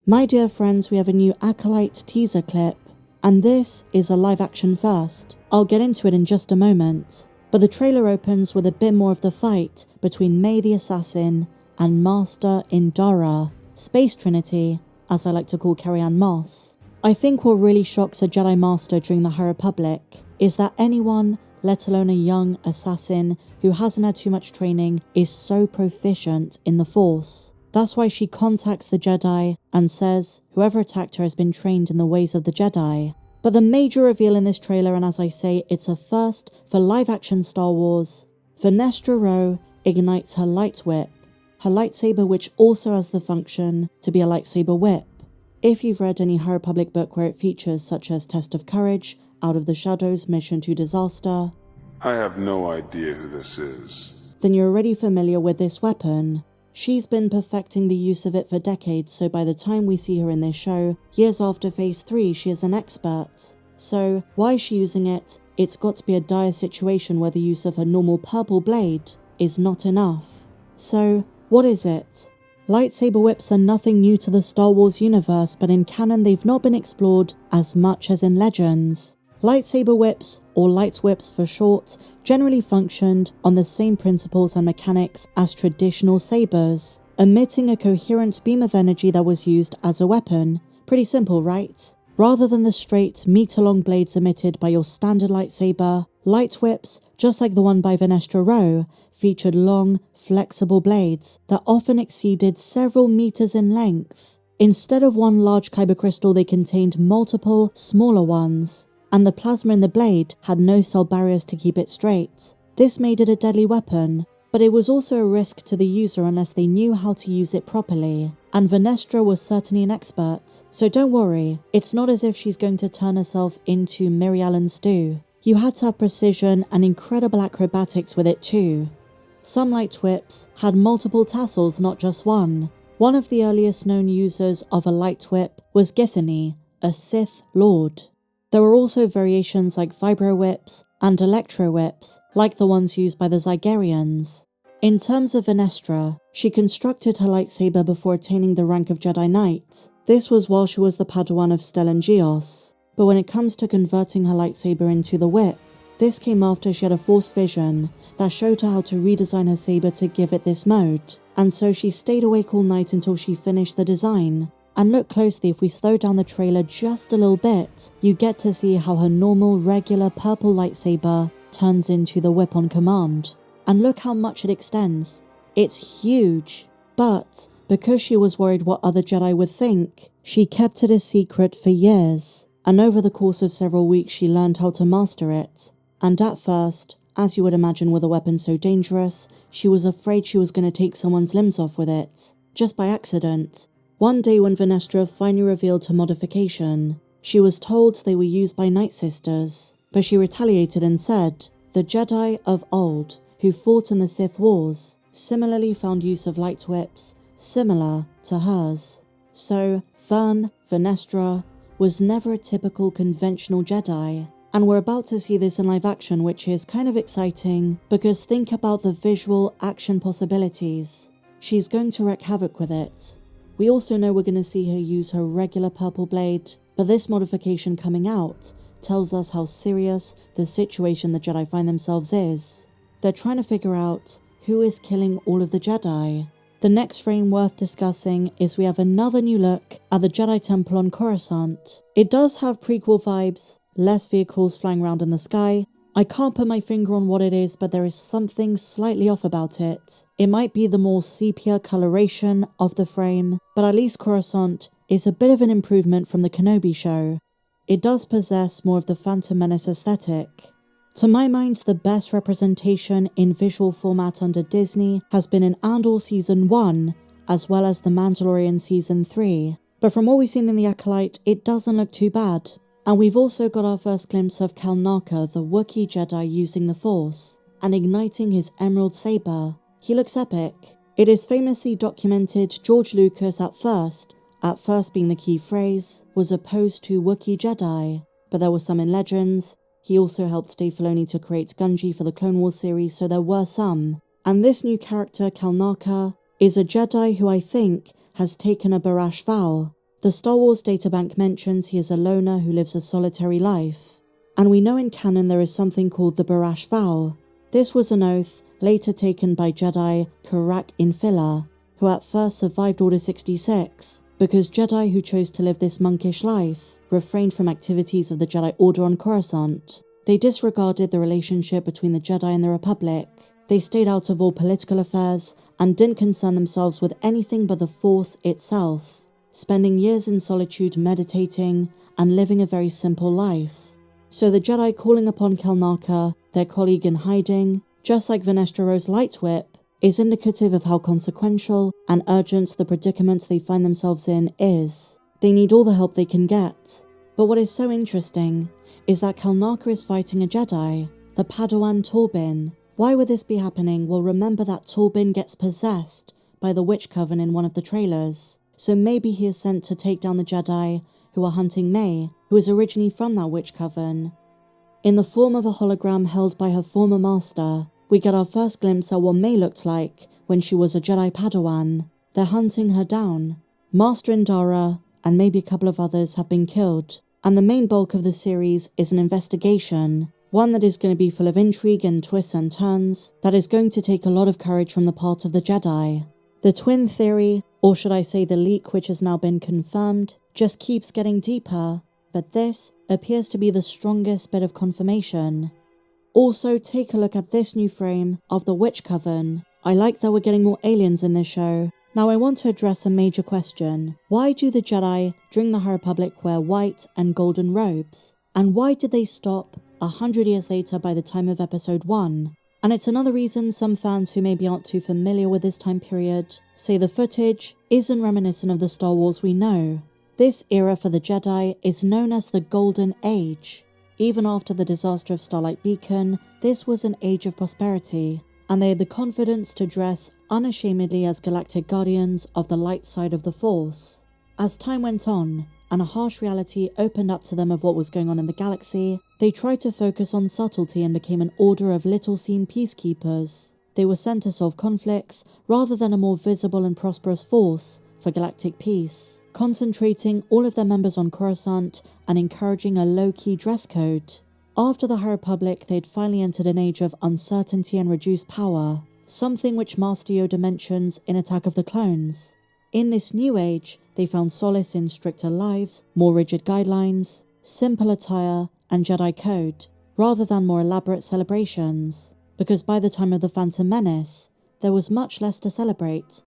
My dear friends, we have a new Acolyte teaser clip, and this is a live action first. I'll get into it in just a moment, but the trailer opens with a bit more of the fight between May the Assassin and Master Indara, Space Trinity, as I like to call Carrie-Anne Moss. I think what really shocks a Jedi Master during the High Republic is that anyone, let alone a young assassin who hasn't had too much training, is so proficient in the Force. That's why she contacts the Jedi and says whoever attacked her has been trained in the ways of the Jedi. But the major reveal in this trailer, and as I say, it's a first for live-action Star Wars, Vernestra Rwoh ignites her light whip, her lightsaber which also has the function to be a lightsaber whip. If you've read any High Republic book where it features such as Test of Courage, Out of the Shadows, Mission to Disaster, I have no idea who this is, then you're already familiar with this weapon. She's been perfecting the use of it for decades, so by the time we see her in this show, years after Phase 3, she is an expert. So, why is she using it? It's got to be a dire situation where the use of her normal purple blade is not enough. So, what is it? Lightsaber whips are nothing new to the Star Wars universe, but in canon they've not been explored as much as in Legends. Lightsaber whips, or light whips for short, generally functioned on the same principles and mechanics as traditional sabers, emitting a coherent beam of energy that was used as a weapon. Pretty simple, right? Rather than the straight, meter-long blades emitted by your standard lightsaber, light whips, just like the one by Vernestra Rwoh, featured long, flexible blades that often exceeded several meters in length. Instead of one large kyber crystal, they contained multiple, smaller ones, and the plasma in the blade had no cell barriers to keep it straight. This made it a deadly weapon, but it was also a risk to the user unless they knew how to use it properly. And Vernestra was certainly an expert, so don't worry, it's not as if she's going to turn herself into Mary Ellen Stew. You had to have precision and incredible acrobatics with it too. Some light whips had multiple tassels, not just one. One of the earliest known users of a light whip was Githany, a Sith Lord. There were also variations like vibro whips and electro whips, like the ones used by the Zygerians. In terms of Vernestra, she constructed her lightsaber before attaining the rank of Jedi Knight. This was while she was the Padawan of Stellan Gios. But when it comes to converting her lightsaber into the whip, this came after she had a Force vision that showed her how to redesign her saber to give it this mode. And so she stayed awake all night until she finished the design. And look closely, if we slow down the trailer just a little bit, you get to see how her normal, regular purple lightsaber turns into the whip on command. And look how much it extends. It's huge. But because she was worried what other Jedi would think, she kept it a secret for years. And over the course of several weeks she learned how to master it. And at first, as you would imagine with a weapon so dangerous, she was afraid she was going to take someone's limbs off with it, just by accident. One day when Vernestra finally revealed her modification, she was told they were used by Night Sisters, but she retaliated and said, the Jedi of old, who fought in the Sith Wars, similarly found use of light whips, similar to hers. So, Vernestra was never a typical conventional Jedi, and we're about to see this in live action, which is kind of exciting, because think about the visual action possibilities. She's going to wreak havoc with it. We also know we're going to see her use her regular purple blade, but this modification coming out tells us how serious the situation the Jedi find themselves is. They're trying to figure out who is killing all of the Jedi. The next frame worth discussing is we have another new look at the Jedi Temple on Coruscant. It does have prequel vibes, less vehicles flying around in the sky. I can't put my finger on what it is, but there is something slightly off about it. It might be the more sepia coloration of the frame, but at least Coruscant is a bit of an improvement from the Kenobi show. It does possess more of the Phantom Menace aesthetic. To my mind, the best representation in visual format under Disney has been in Andor Season 1, as well as The Mandalorian Season 3. But from what we've seen in The Acolyte, it doesn't look too bad. And we've also got our first glimpse of Kelnacca, the Wookiee Jedi, using the Force and igniting his emerald saber. He looks epic. It is famously documented George Lucas at first being the key phrase, was opposed to Wookiee Jedi, but there were some in Legends. He also helped Dave Filoni to create Gungi for the Clone Wars series, so there were some. And this new character, Kelnacca, is a Jedi who I think has taken a Barash Vow. The Star Wars databank mentions he is a loner who lives a solitary life. And we know in canon there is something called the Barash Vow. This was an oath later taken by Jedi Kurak Infila, who at first survived Order 66, because Jedi who chose to live this monkish life refrained from activities of the Jedi Order on Coruscant. They disregarded the relationship between the Jedi and the Republic. They stayed out of all political affairs and didn't concern themselves with anything but the Force itself, spending years in solitude meditating and living a very simple life. So the Jedi calling upon Kelnacca, their colleague in hiding, just like Vernestra Rwoh's light whip, is indicative of how consequential and urgent the predicament they find themselves in is. They need all the help they can get. But what is so interesting is that Kelnacca is fighting a Jedi, the Padawan Torbin. Why would this be happening? Well, remember that Torbin gets possessed by the Witch Coven in one of the trailers. So maybe he is sent to take down the Jedi who are hunting May, who is originally from that Witch Coven. In the form of a hologram held by her former master, we get our first glimpse at what May looked like when she was a Jedi Padawan. They're hunting her down. Master Indara and maybe a couple of others have been killed, and the main bulk of the series is an investigation, one that is going to be full of intrigue and twists and turns, that is going to take a lot of courage from the part of the Jedi. The twin theory, or should I say the leak which has now been confirmed, just keeps getting deeper, but this appears to be the strongest bit of confirmation. Also, take a look at this new frame of the Witch Coven. I like that we're getting more aliens in this show. Now I want to address a major question. Why do the Jedi during the High Republic wear white and golden robes? And why did they stop 100 years later by the time of Episode 1? And it's another reason some fans who maybe aren't too familiar with this time period say the footage isn't reminiscent of the Star Wars we know. This era for the Jedi is known as the Golden Age. Even after the disaster of Starlight Beacon, this was an age of prosperity, and they had the confidence to dress unashamedly as galactic guardians of the light side of the Force. As time went on, and a harsh reality opened up to them of what was going on in the galaxy, they tried to focus on subtlety and became an order of little-seen peacekeepers. They were sent to solve conflicts rather than a more visible and prosperous force for galactic peace, concentrating all of their members on Coruscant and encouraging a low-key dress code. After the High Republic, they had finally entered an age of uncertainty and reduced power, something which Master Yoda mentions in Attack of the Clones. In this new age, they found solace in stricter lives, more rigid guidelines, simple attire, and Jedi code, rather than more elaborate celebrations, because by the time of the Phantom Menace, there was much less to celebrate,